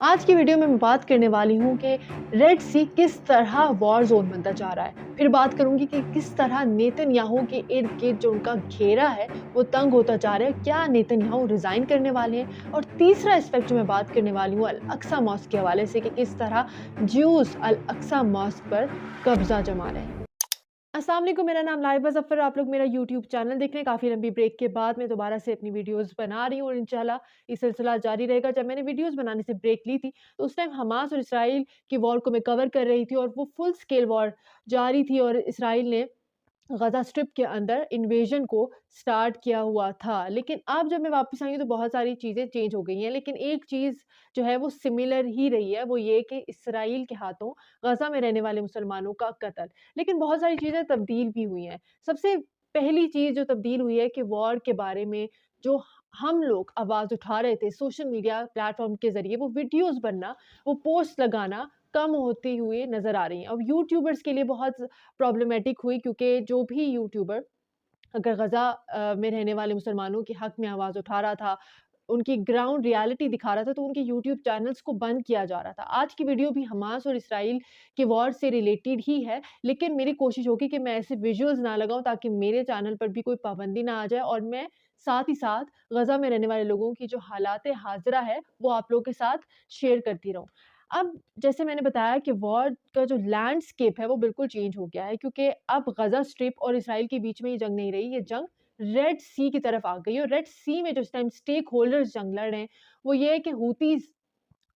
आज की वीडियो में मैं बात करने वाली हूँ कि रेड सी किस तरह वॉर जोन बनता जा रहा है। फिर बात करूंगी कि किस तरह नेतन्याहू के इर्द गिर्द जो उनका घेरा है वो तंग होता जा रहा है। क्या नेतन्याहू रिजाइन करने वाले हैं? और तीसरा एस्पेक्ट जो मैं बात करने वाली हूँ अल अक्सा मॉस्क के हवाले से कि किस तरह ज्यूज अल अक्सा मॉस्क पर कब्जा जमा रहे हैं। अस्सलाम वालेकुम, मेरा नाम लाइबा ज़फ़र। आप लोग मेरा यूट्यूब चैनल देख रहे हैं। काफ़ी लंबी ब्रेक के बाद मैं दोबारा से अपनी वीडियोज़ बना रही हूँ और इंशाल्लाह ये सिलसिला जारी रहेगा। जब मैंने वीडियोज़ बनाने से ब्रेक ली थी, तो उस टाइम हमास और इसराइल की वॉर को मैं कवर कर रही थी और वो फुल स्केल वॉर जारी थी और इसराइल ने गज़ा स्ट्रिप के अंदर इन्वेजन को स्टार्ट किया हुआ था। लेकिन अब जब मैं वापस आई हूँ तो बहुत सारी चीज़ें चेंज हो गई हैं। लेकिन एक चीज़ जो है वो सिमिलर ही रही है, वो ये कि इसराइल के हाथों गज़ा में रहने वाले मुसलमानों का कत्ल। लेकिन बहुत सारी चीज़ें तब्दील भी हुई हैं। सबसे पहली चीज़ जो तब्दील हुई है कि वॉर के बारे में जो हम लोग आवाज़ उठा रहे थे सोशल मीडिया प्लेटफ़ॉर्म के ज़रिए, वो वीडियोज़ बनना, वो पोस्ट लगाना कम होती हुई नज़र आ रही हैं। अब यूट्यूबर्स के लिए बहुत प्रॉब्लमैटिक हुई क्योंकि जो भी यूट्यूबर अगर गज़ा में रहने वाले मुसलमानों के हक़ में आवाज़ उठा रहा था, उनकी ग्राउंड रियलिटी दिखा रहा था, तो उनके यूट्यूब चैनल्स को बंद किया जा रहा था। आज की वीडियो भी हमास और इसराइल के वॉर से रिलेटेड ही है, लेकिन मेरी कोशिश होगी कि मैं ऐसे विजुअल्स ना लगाऊँ ताकि मेरे चैनल पर भी कोई पाबंदी ना आ जाए और मैं साथ ही साथ गज़ा में रहने वाले लोगों की जो हालात हाज़िरा है, वो आप लोगों के साथ शेयर करती रहूँ। अब जैसे मैंने बताया कि वॉर का जो लैंडस्केप है वो बिल्कुल चेंज हो गया है क्योंकि अब गज़ा स्ट्रिप और इसराइल के बीच में ये जंग नहीं रही, ये जंग रेड सी की तरफ आ गई है और रेड सी में जो इस टाइम स्टेक होल्डर्स जंग लड़ रहे हैं, वो ये है कि हूतीज़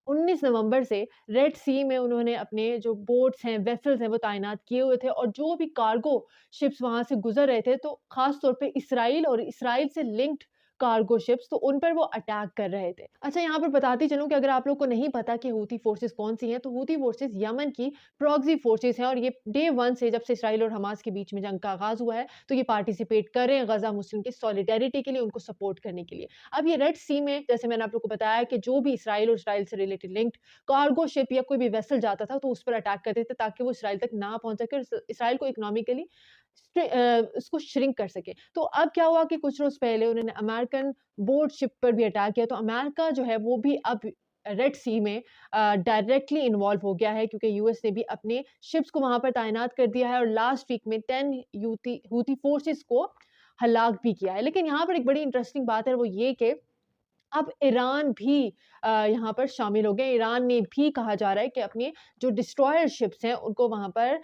19 नवंबर से रेड सी में उन्होंने अपने जो बोट्स हैं, वेसल्स हैं, वो तैनात किए हुए थे और जो भी कार्गो शिप्स वहाँ से गुज़र रहे थे, तो ख़ास तौर पे इसराइल और इसराइल से लिंक्ड कार्गो शिप्स, तो उन पर वो अटैक कर रहे थे। अच्छा, यहाँ पर बताती चलूँ कि अगर आप लोग को नहीं पता कि हूती फ़ोर्सेस कौन-सी हैं, तो हूती फ़ोर्सेस यमन की प्रॉक्सी फ़ोर्सेस हैं और ये डे 1 से जब से इसराइल और हमास के बीच में जंग का आगाज़ हुआ है, तो ये पार्टिसिपेट कर रहे हैं गज़ा मुस्लिम की सॉलिडेरिटी के लिए, उनको सपोर्ट करने के लिए। अब ये रेड सी में जैसे मैंने आप लोग को बताया कि जो भी इसराइल और इसराइल से रिलेटेड लिंक्ड कार्गो शिप या कोई भी वेसल जाता था तो उस पर अटैक करते थे ताकि वो इसराइल तक ना पहुंच सके और इसराइल को इकोनॉमिकली उसको श्रिंक कर सके। तो अब क्या हुआ कि कुछ रोज पहले उन्होंने अमेरिकन बोट शिप पर भी अटैक किया, तो अमेरिका जो है वो भी अब रेड सी में डायरेक्टली इन्वॉल्व हो गया है क्योंकि यूएस ने भी अपने शिप्स को वहां पर तैनात कर दिया है और लास्ट वीक में 10 हूती फोर्सेस को हलाक भी किया है। लेकिन यहाँ पर एक बड़ी इंटरेस्टिंग बात है, वो ये कि अब ईरान भी यहाँ पर शामिल हो गए। ईरान ने भी कहा जा रहा है कि अपने जो डिस्ट्रॉयर शिप्स हैं उनको वहाँ पर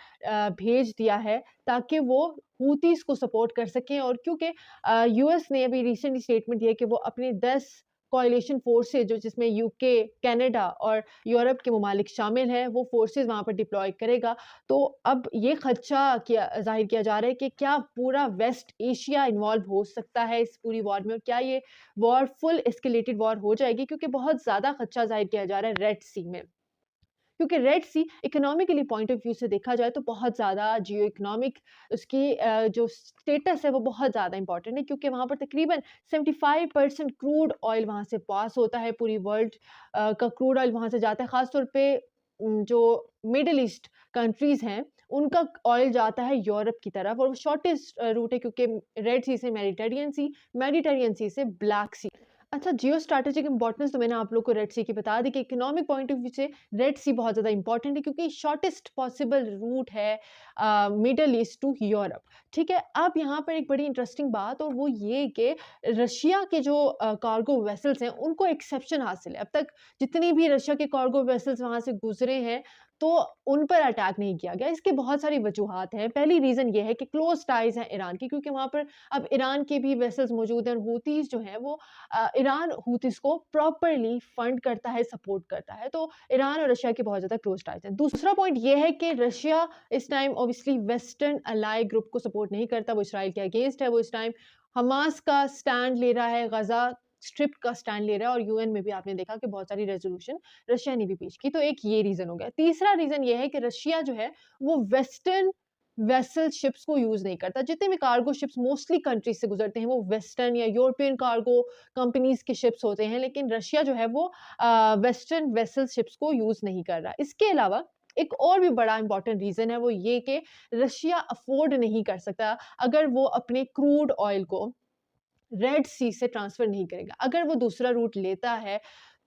भेज दिया है ताकि वो हूतीज़ को सपोर्ट कर सकें और क्योंकि यूएस ने अभी रिसेंटली स्टेटमेंट दिया कि वो अपने 10 कोएलिशन फोर्सेस जो जिसमें यूके, कनाडा और यूरोप के ममालिक शामिल हैं, वो फोर्सेस वहाँ पर डिप्लॉय करेगा। तो अब ये खदशा किया ज़ाहिर किया जा रहा है कि क्या पूरा वेस्ट एशिया इन्वॉल्व हो सकता है इस पूरी वॉर में और क्या ये वॉर फुल एस्केलेटेड वॉर हो जाएगी क्योंकि बहुत ज़्यादा खदशा ज़ाहिर किया जा रहा है रेड सी में। क्योंकि Red Sea economically point of view से देखा जाए तो बहुत ज़्यादा जियो इकोनॉमिक उसकी जो स्टेटस है वो बहुत ज़्यादा इंपॉर्टेंट है क्योंकि वहाँ पर तकरीबन 75% क्रूड ऑयल वहाँ से पास होता है। पूरी वर्ल्ड का क्रूड ऑयल वहाँ से जाता है। ख़ास तौर पे जो मिडल ईस्ट कंट्रीज़ हैं, उनका ऑयल जाता है यूरोप की तरफ और वो शॉर्टेस्ट रूट है क्योंकि रेड सी से मेडिटेरियन सी से ब्लैक सी। अच्छा, जियो स्ट्रैटेजिक इंपॉर्टेंस तो मैंने आप लोग को रेड सी की बता दी कि इकोनॉमिक पॉइंट ऑफ व्यू से रेड सी बहुत ज़्यादा इंपॉर्टेंट है क्योंकि शॉर्टेस्ट पॉसिबल रूट है मिडल ईस्ट टू यूरोप। ठीक है, अब यहाँ पर एक बड़ी इंटरेस्टिंग बात और वो ये कि रशिया के जो कार्गो वेसल्स हैं उनको एक्सेप्शन हासिल है। अब तक जितनी भी रशिया के कार्गो वेसल्स वहाँ से गुजरे हैं तो उन पर अटैक नहीं किया गया। इसके बहुत सारी वजूहात हैं। पहली रीज़न ये है कि क्लोज टाइज़ हैं ईरान की क्योंकि वहाँ पर अब ईरान के भी वेसल्स मौजूद हैं और हूतीज़ जो हैं वो ईरान हूतीज़ को प्रॉपर्ली फंड करता है, सपोर्ट करता है। तो ईरान और रशिया के बहुत ज़्यादा क्लोज़ टाइज़ हैं। दूसरा पॉइंट ये है कि रशिया इस time obviously western ally group को सपोर्ट नहीं करता, वो इसराइल के अगेंस्ट है। वो इस टाइम हमास का स्टैंड ले रहा है, गज़ा स्ट्रिप का स्टैंड ले रहा है और यूएन में भी आपने देखा कि बहुत सारी रेज़ोल्यूशन रशिया ने भी पेश की। तो एक ये रीज़न हो गया। तीसरा रीज़न ये है कि रशिया जो है वो वेस्टर्न वेसल शिप्स को यूज़ नहीं करता। जितने भी कार्गो शिप्स मोस्टली कंट्रीज़ से गुज़रते हैं वो वेस्टर्न या यूरोपियन कार्गो कंपनीज़ के शिप्स होते हैं, लेकिन रशिया जो है वो वेस्टर्न वेसल शिप्स को यूज़ नहीं कर रहा। इसके अलावा एक और भी बड़ा इम्पोर्टेंट रीज़न है वो ये कि रशिया अफ़ोर्ड नहीं कर सकता अगर वो अपने क्रूड ऑयल को रेड सी से ट्रांसफ़र नहीं करेगा। अगर वो दूसरा रूट लेता है,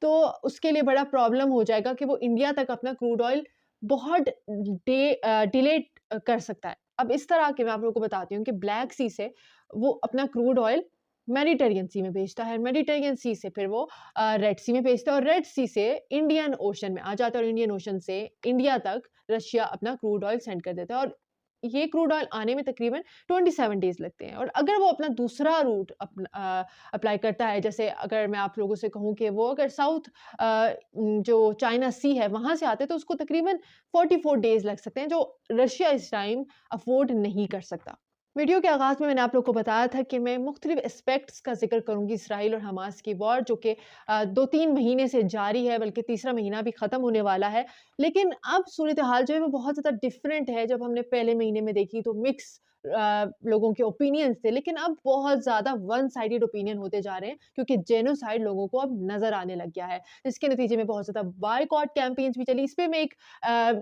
तो उसके लिए बड़ा प्रॉब्लम हो जाएगा कि वो इंडिया तक अपना क्रूड ऑयल बहुत डिले कर सकता है। अब इस तरह के मैं आप लोगों को बताती हूँ कि ब्लैक सी से वो अपना क्रूड ऑयल मेडिटेरियन सी में भेजता है, मेडिटेरियन सी से फिर वो रेड सी में भेजता है और रेड सी से इंडियन ओशन में आ जाता है और इंडियन ओशन से इंडिया तक रशिया अपना क्रूड ऑयल सेंड कर देता है और ये क्रूड ऑयल आने में तकरीबन 27 डेज़ लगते हैं। और अगर वो अपना दूसरा रूट अप्लाई करता है, जैसे अगर मैं आप लोगों से कहूँ कि वो अगर साउथ जो चाइना सी है वहाँ से आते हैं तो उसको तकरीबन 44 डेज़ लग सकते हैं, जो रशिया इस टाइम अफ़ोर्ड नहीं कर सकता। वीडियो के आगाज़ में मैंने आप लोग को बताया था कि मैं मुख्तलिफ एस्पेक्ट्स का ज़िक्र करूँगी इसराइल और हमास की वॉर, जो कि 2-3 महीने से जारी है, बल्कि तीसरा महीना भी ख़त्म होने वाला है। लेकिन अब सूरत हाल जो है वो बहुत ज़्यादा डिफरेंट है। जब हमने पहले महीने में देखी तो मिक्स लोगों के ओपिनियंस थे, लेकिन अब बहुत ज़्यादा वन साइडेड ओपिनियन होते जा रहे हैं क्योंकि जेनोसाइड लोगों को अब नज़र आने लग गया है। इसके नतीजे में बहुत ज़्यादा बायकॉट कैंपेन्स भी चली। इस पे मैं एक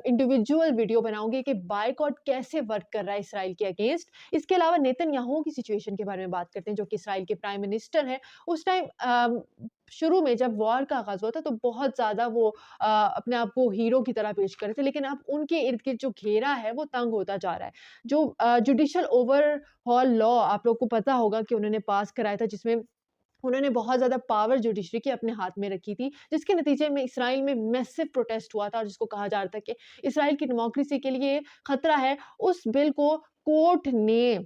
इंडिविजुअल वीडियो बनाऊँगी कि बायकॉट कैसे वर्क कर रहा है इसराइल के अगेंस्ट। इसके अलावा नेतन्याहू की सिचुएशन के बारे में बात करते हैं, जो कि इसराइल के प्राइम मिनिस्टर हैं। उस टाइम शुरू में जब वॉर का आगाज़ हुआ था तो बहुत ज़्यादा वो अपने आप को हीरो की तरह पेश कर रहे थे, लेकिन अब उनके इर्द-गिर्द जो घेरा है वो तंग होता जा रहा है। जो जुडिशियल ओवरहॉल लॉ आप लोग को पता होगा कि उन्होंने पास कराया था, जिसमें उन्होंने बहुत ज़्यादा पावर जुडिशरी की अपने हाथ में रखी थी, जिसके नतीजे में इसराइल में मैसिव प्रोटेस्ट हुआ था और जिसको कहा जा रहा था कि इसराइल की डेमोक्रेसी के लिए खतरा है। उस बिल को कोर्ट ने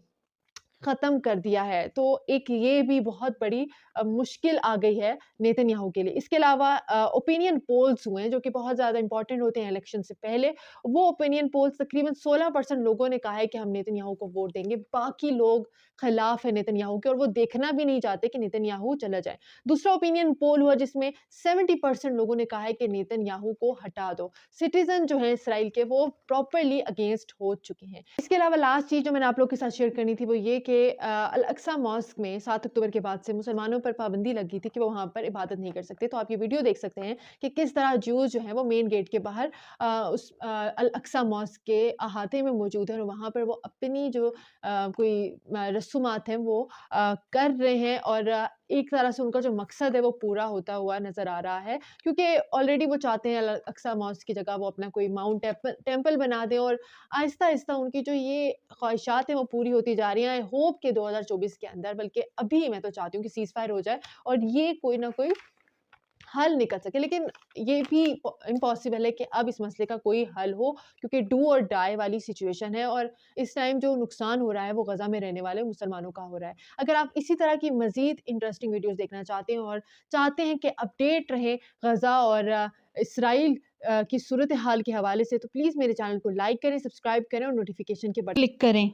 ख़त्म कर दिया है। तो एक ये भी बहुत बड़ी मुश्किल आ गई है नेतन्याहू के लिए। इसके अलावा ओपिनियन पोल्स हुए हैं जो कि बहुत ज़्यादा इम्पोर्टेंट होते हैं इलेक्शन से पहले। वो ओपिनियन पोल्स तकरीबन 16% लोगों ने कहा है कि हम नेतन्याहू को वोट देंगे। बाकी लोग खिलाफ है नेतन्याहू के और वो देखना भी नहीं चाहते कि नेतन्याहू चला जाए। दूसरा ओपिनियन पोल हुआ जिसमें 70% लोगों ने कहा है कि नेतन्याहू को हटा दो। सिटीज़न जो हैं इसराइल के वो प्रॉपर्ली अगेंस्ट हो चुके हैं। इसके अलावा लास्ट चीज़ जो मैंने आप लोग के साथ शेयर करनी थी वो ये कि अल अक्सा मॉस्क में 7 अक्टूबर के बाद से मुसलमानों पर पाबंदी लगी थी कि वो वहाँ पर इबादत नहीं कर सकते। तो आप ये वीडियो देख सकते हैं कि किस तरह ज्यूज़ जो हैं वो मेन गेट के बाहर अल अक्सा मॉस्क के अहाते में मौजूद हैं और वहाँ पर वो अपनी जो कोई रसूमात हैं वो कर रहे हैं और एक तरह से उनका जो मकसद है वो पूरा होता हुआ नज़र आ रहा है, क्योंकि ऑलरेडी वो चाहते हैं अल अक्सा मॉस्क की जगह वो अपना कोई माउंट टेम्पल बना दें और आहिस्ता-आहिस्ता उनकी जो ये ख्वाहिशात हैं वो पूरी होती जा रही हैं। आई होप कि 2024 के अंदर, बल्कि अभी मैं तो चाहती हूँ कि सीज़फायर हो जाए और ये कोई ना कोई हल निकल सके। लेकिन ये भी इम्पॉसिबल है कि अब इस मसले का कोई हल हो, क्योंकि डू और डाई वाली सिचुएशन है और इस टाइम जो नुकसान हो रहा है वो गज़ा में रहने वाले मुसलमानों का हो रहा है। अगर आप इसी तरह की मज़ीद इंटरेस्टिंग वीडियोज़ देखना चाहते हैं और चाहते हैं कि अपडेट रहें गज़ा और इसराइल की सूरत हाल के हवाले से, तो प्लीज़ मेरे चैनल को लाइक करें, सब्सक्राइब करें और नोटिफ़िकेशन के बटन क्लिक करें।